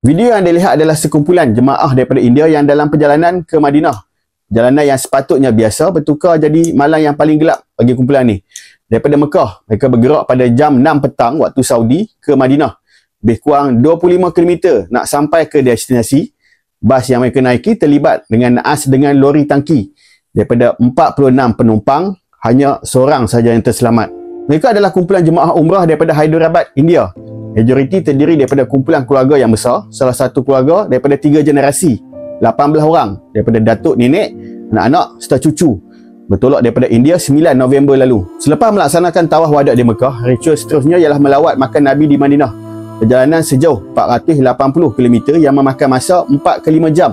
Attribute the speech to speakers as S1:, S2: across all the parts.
S1: Video yang dilihat adalah sekumpulan jemaah daripada India yang dalam perjalanan ke Madinah. Perjalanan yang sepatutnya biasa bertukar jadi malam yang paling gelap bagi kumpulan ni. Daripada Mekah, mereka bergerak pada jam 6 petang waktu Saudi ke Madinah. Lebih kurang 25 km nak sampai ke destinasi. Bas yang mereka naiki terlibat dengan naas dengan lori tangki. Daripada 46 penumpang, hanya seorang saja yang terselamat. Mereka adalah kumpulan jemaah umrah daripada Hyderabad, India. Majoriti terdiri daripada kumpulan keluarga yang besar. Salah satu keluarga daripada 3 generasi. 18 orang daripada datuk, nenek, anak-anak serta cucu. Bertolak daripada India 9 November lalu. Selepas melaksanakan tawaf wada di Mekah, ritual seterusnya ialah melawat makan Nabi di Madinah. Perjalanan sejauh 480 km yang memakan masa 4 ke 5 jam.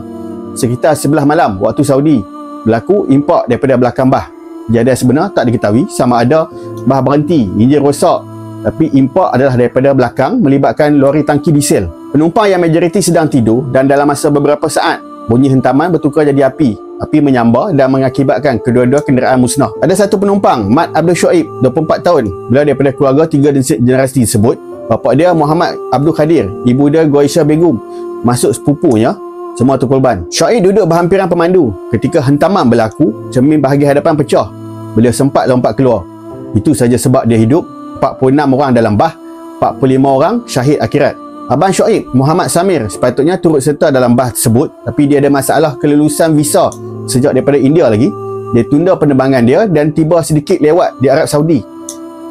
S1: Sekitar 11 malam waktu Saudi, berlaku impak daripada belakang bah. Kejadian sebenar tak diketahui sama ada bah berhenti, enjin rosak. Tapi impak adalah daripada belakang melibatkan lori tangki diesel. Penumpang yang majoriti sedang tidur dan dalam masa beberapa saat, bunyi hentaman bertukar jadi api. Api menyambar dan mengakibatkan kedua-dua kenderaan musnah. Ada satu penumpang, Mat Abdul Shoaib, 24 tahun. Beliau daripada keluarga 3 generasi tersebut. Bapa dia Muhammad Abdul Khadir, ibu dia Goisha Begum, masuk sepupunya, semua terkorban. Shoaib duduk berhampiran pemandu. Ketika hentaman berlaku, cermin bahagian hadapan pecah. Beliau sempat lompat keluar. Itu saja sebab dia hidup. 46 orang dalam bah, 45 orang syahid akhirat. Abang Shoaib, Muhammad Samir, sepatutnya turut serta dalam bah tersebut, tapi dia ada masalah kelulusan visa sejak daripada India lagi. Dia tunda penerbangan dia dan tiba sedikit lewat di Arab Saudi.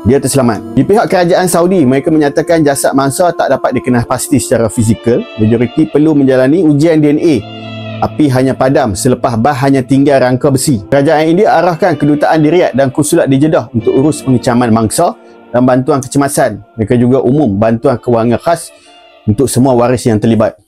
S1: Dia terselamat. Di pihak kerajaan Saudi, mereka menyatakan jasad mangsa tak dapat dikenal pasti secara fizikal. Majoriti perlu menjalani ujian DNA. Api hanya padam selepas bah hanya tinggal rangka besi. Kerajaan India arahkan kedutaan di Riyadh dan konsulat di Jeddah untuk urus pengecaman mangsa dan bantuan kecemasan. Mereka juga umum bantuan kewangan khas untuk semua waris yang terlibat.